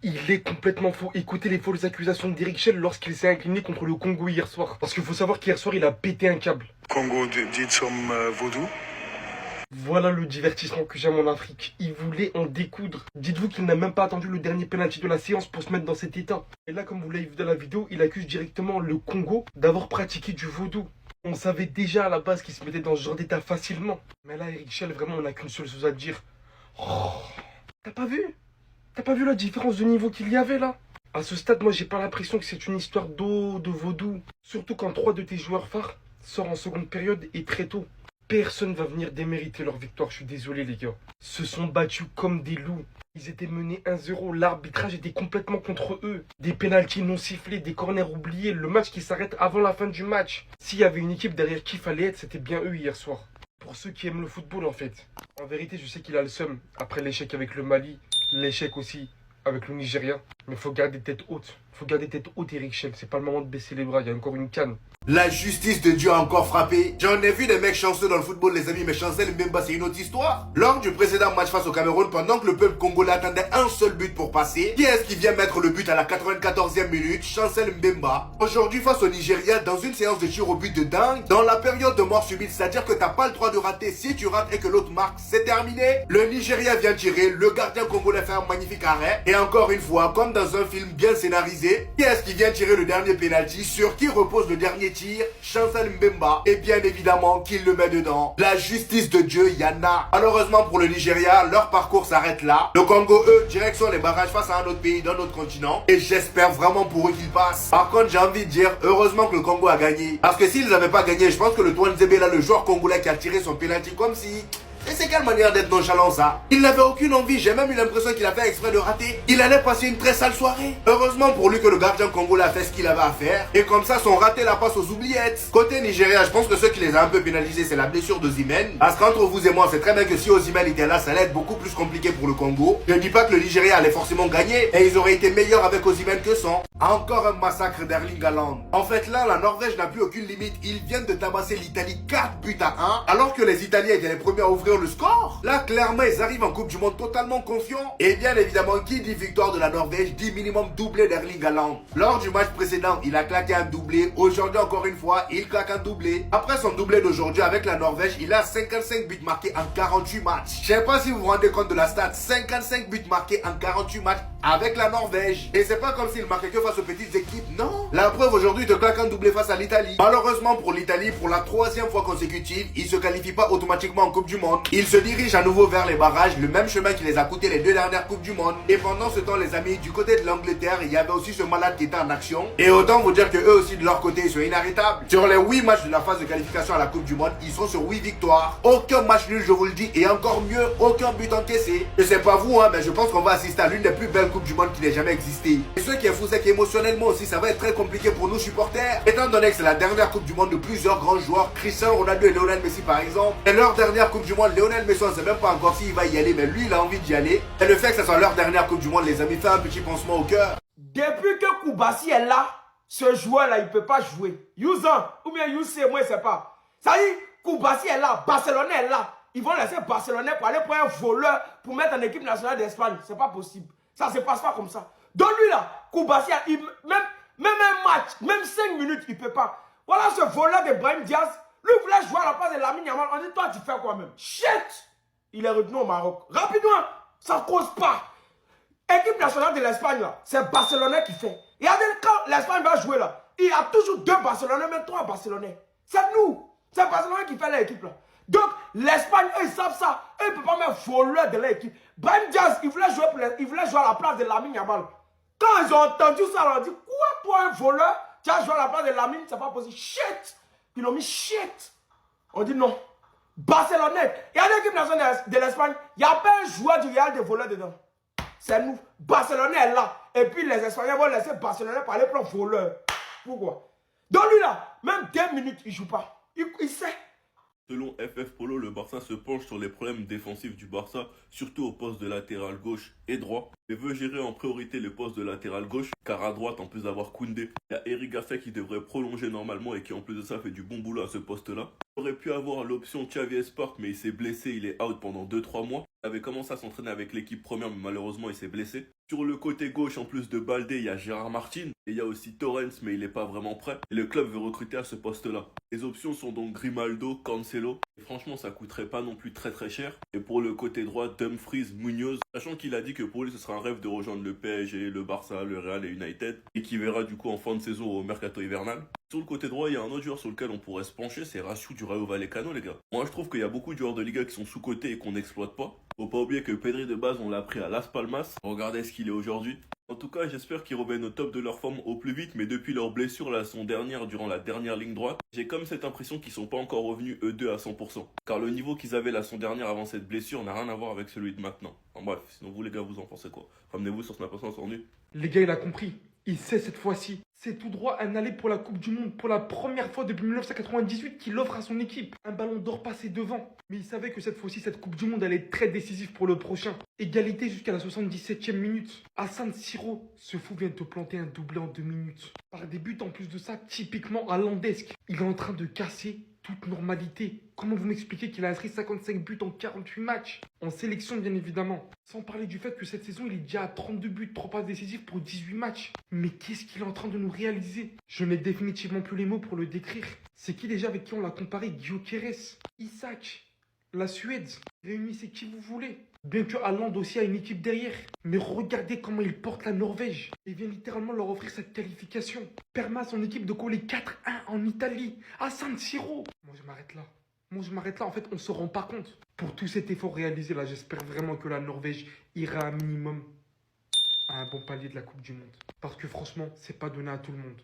Il est complètement faux. Écoutez les fausses accusations d'Eric Schell lorsqu'il s'est incliné contre le Congo hier soir. Parce qu'il faut savoir qu'hier soir, il a pété un câble. Congo did some voodoo. Voilà le divertissement que j'aime en Afrique. Il voulait en découdre. Dites-vous qu'il n'a même pas attendu le dernier penalty de la séance pour se mettre dans cet état. Et là, comme vous l'avez vu dans la vidéo, il accuse directement le Congo d'avoir pratiqué du vaudou. On savait déjà à la base qu'il se mettait dans ce genre d'état facilement. Mais là, Eric Schell, vraiment, on n'a qu'une seule chose à dire. Oh, t'as pas vu? T'as pas vu la différence de niveau qu'il y avait là? À ce stade, moi, j'ai pas l'impression que c'est une histoire d'eau, de vaudou. Surtout quand 3 de tes joueurs phares sortent en seconde période et très tôt. Personne va venir démériter leur victoire, je suis désolé les gars. Se sont battus comme des loups. Ils étaient menés 1-0, l'arbitrage était complètement contre eux. Des pénaltys non sifflés, des corners oubliés, le match qui s'arrête avant la fin du match. S'il y avait une équipe derrière qui fallait être, c'était bien eux hier soir. Pour ceux qui aiment le football en fait. En vérité, je sais qu'il a le seum. Après l'échec avec le Mali, l'échec aussi avec le Nigeria. Mais faut garder tête haute. Faut garder tête haute, Eric Schell. C'est pas le moment de baisser les bras, il y a encore une canne. La justice de Dieu a encore frappé. J'en ai vu des mecs chanceux dans le football, les amis, mais Chancel Mbemba, c'est une autre histoire. Lors du précédent match face au Cameroun, pendant que le peuple congolais attendait un seul but pour passer, qui est-ce qui vient mettre le but à la 94e minute? Chancel Mbemba. Aujourd'hui, face au Nigeria, dans une séance de tir au but de dingue, dans la période de mort subite, c'est-à-dire que t'as pas le droit de rater. Si tu rates et que l'autre marque, c'est terminé. Le Nigeria vient tirer, le gardien congolais fait un magnifique arrêt. Et encore une fois, comme dans un film bien scénarisé, qui est-ce qui vient tirer le dernier penalty? Sur qui repose le dernier tir? Chancel Mbemba. Et bien évidemment qu'il le met dedans. La justice de Dieu, y en a. Malheureusement pour le Nigeria, leur parcours s'arrête là. Le Congo, eux, direction les barrages face à un autre pays d'un autre continent. Et j'espère vraiment pour eux qu'ils passent. Par contre, j'ai envie de dire, heureusement que le Congo a gagné. Parce que s'ils n'avaient pas gagné, je pense que le Touanzebe là, le joueur congolais qui a tiré son penalty comme si... Et c'est quelle manière d'être nonchalant ça? Il n'avait aucune envie, j'ai même eu l'impression qu'il a fait exprès de rater. Il allait passer une très sale soirée. Heureusement pour lui que le gardien congolais a fait ce qu'il avait à faire. Et comme ça, son raté la passe aux oubliettes. Côté Nigeria, je pense que ce qui les a un peu pénalisés, c'est la blessure d'Osimhen. Parce qu'entre vous et moi, c'est très bien que si Osimhen était là, ça allait être beaucoup plus compliqué pour le Congo. Je ne dis pas que le Nigeria allait forcément gagner. Et ils auraient été meilleurs avec Osimhen que sans. Encore un massacre d'Erling Haaland. En fait là, la Norvège n'a plus aucune limite. Ils viennent de tabasser l'Italie 4 buts à 1. Alors que les Italiens étaient les premiers à ouvrir le score. Là, clairement, ils arrivent en Coupe du Monde totalement confiants. Et bien évidemment, qui dit victoire de la Norvège dit minimum doublé d'Erling Haaland. Lors du match précédent, il a claqué un doublé. Aujourd'hui, encore une fois, il claque un doublé. Après son doublé d'aujourd'hui avec la Norvège, il a 55 buts marqués en 48 matchs. Je sais pas si vous vous rendez compte de la stat. 55 buts marqués en 48 matchs avec la Norvège. Et c'est pas comme s'il marquait que face aux petites équipes, non. La preuve, aujourd'hui, il te claque un doublé face à l'Italie. Malheureusement pour l'Italie, pour la 3e fois consécutive, il se qualifie pas automatiquement en Coupe du Monde. Il se dirige à nouveau vers les barrages, le même chemin qui les a coûté les 2 dernières Coupes du Monde. Et pendant ce temps, les amis, du côté de l'Angleterre, il y avait aussi ce malade qui était en action. Et autant vous dire que eux aussi, de leur côté, ils sont inarrêtables. Sur les 8 matchs de la phase de qualification à la Coupe du Monde, ils sont sur 8 victoires. Aucun match nul, je vous le dis, et encore mieux, aucun but encaissé. Je sais pas vous, hein, mais je pense qu'on va assister à l'une des plus belles Coupes du Monde qui n'ait jamais existé. Et ce qui est fou, c'est qu'émotionnellement aussi, ça va être très compliqué pour nous supporters. Étant donné que c'est la dernière Coupe du Monde de plusieurs grands joueurs, Cristiano Ronaldo et Lionel Messi par exemple. Et leur dernière Coupe du Monde, Lionel Messi, on ne sait même pas encore s'il va y aller, mais lui, il a envie d'y aller. Et le fait que ce soit leur dernière Coupe du Monde, les amis, fait un petit pansement au cœur. Depuis que Koubassi est là, ce joueur-là, il ne peut pas jouer. Youzan, ou bien Youssé, moi, je ne sais pas. Ça dit, Koubassi est là, Barcelone est là. Ils vont laisser Barcelone pour aller pour un voleur pour mettre en équipe nationale d'Espagne. C'est pas possible. Ça ne se passe pas comme ça. Donc lui là, Koubassi, même un match, même 5 minutes, il ne peut pas. Voilà ce voleur de Brahim Diaz. Lui voulait jouer à la place de Lamine Yamal. On dit, toi, tu fais quoi même? Shit! Il est retenu au Maroc. Rapidement, ça ne cause pas. Équipe nationale de l'Espagne, là, c'est Barcelonais qui fait. Et quand l'Espagne va jouer là, il y a toujours 2 Barcelonais, même 3 Barcelonais. C'est nous. C'est Barcelonais qui fait l'équipe là. Donc, l'Espagne, eux, ils savent ça. Eux, ils ne peuvent pas mettre voleur de l'équipe. Brahim Diaz, il voulait jouer à la place de Lamine Yamal. Quand ils ont entendu ça, ils ont dit, quoi, toi, un voleur, tu as joué à la place de Lamine, c'est pas possible. Shit! Ils ont mis shit. On dit non. Barcelonais. Il y a l'équipe nationale de l'Espagne, il n'y a pas un joueur du Real de voleur dedans. C'est nous. Barcelonais est là. Et puis les Espagnols vont laisser Barcelonais parler pour un voleur. Pourquoi? Donc lui là, même 2 minutes, il ne joue pas. Il sait. Selon FF Polo, le Barça se penche sur les problèmes défensifs du Barça, surtout au poste de latéral gauche et droit, et veut gérer en priorité le poste de latéral gauche, car à droite, en plus d'avoir Koundé, il y a Eric Gasset qui devrait prolonger normalement et qui en plus de ça fait du bon boulot à ce poste-là. Il aurait pu avoir l'option Xavi Spark, mais il s'est blessé, il est out pendant 2-3 mois. Il avait commencé à s'entraîner avec l'équipe première, mais malheureusement il s'est blessé. Sur le côté gauche, en plus de Baldé, il y a Gérard Martin. Et il y a aussi Torrens, mais il n'est pas vraiment prêt. Et le club veut recruter à ce poste-là. Les options sont donc Grimaldo, Cancelo. Et franchement, ça coûterait pas non plus très cher. Et pour le côté droit, Dumfries, Munoz. Sachant qu'il a dit que pour lui, ce sera un rêve de rejoindre le PSG, le Barça, le Real et United. Et qu'il verra du coup en fin de saison au mercato hivernal. Sur le côté droit, il y a un autre joueur sur lequel on pourrait se pencher, c'est Rachou du Rayo Vallecano, les gars. Moi, je trouve qu'il y a beaucoup de joueurs de Liga qui sont sous-cotés et qu'on n'exploite pas. Faut pas oublier que Pedri de base, on l'a pris à Las Palmas. Regardez ce qu'il est aujourd'hui. En tout cas, j'espère qu'ils reviennent au top de leur forme au plus vite, mais depuis leur blessure la saison dernière, durant la dernière ligne droite, j'ai comme cette impression qu'ils sont pas encore revenus eux deux à 100%. Car le niveau qu'ils avaient la saison dernière avant cette blessure n'a rien à voir avec celui de maintenant. En bref, sinon vous les gars, vous en pensez quoi? Ramenez-vous sur Snap sans nu. Les gars, il a compris. Il sait cette fois-ci. C'est tout droit un aller pour la Coupe du Monde pour la première fois depuis 1998 qu'il offre à son équipe. Un ballon d'or passé devant. Mais il savait que cette fois-ci, cette Coupe du Monde allait être très décisive pour le prochain. Égalité jusqu'à la 77e minute. À San Siro, ce fou vient de te planter un doublé en 2 minutes. Par des buts en plus de ça, typiquement hollandesque. Il est en train de casser toute normalité. Comment vous m'expliquez qu'il a inscrit 55 buts en 48 matchs? En sélection, bien évidemment. Sans parler du fait que cette saison, il est déjà à 32 buts, 3 passes décisives pour 18 matchs. Mais qu'est-ce qu'il est en train de nous réaliser? Je n'ai définitivement plus les mots pour le décrire. C'est qui déjà avec qui on l'a comparé? Gyökeres, Isak, la Suède. Réunissez qui vous voulez. Bien que Haaland aussi a une équipe derrière. Mais regardez comment il porte la Norvège. Et vient littéralement leur offrir cette qualification. Permet à son équipe de coller 4-1 en Italie, à San Siro. Moi je m'arrête là. En fait, on se rend pas compte. Pour tout cet effort réalisé là, j'espère vraiment que la Norvège ira un minimum à un bon palier de la Coupe du Monde. Parce que franchement, c'est pas donné à tout le monde.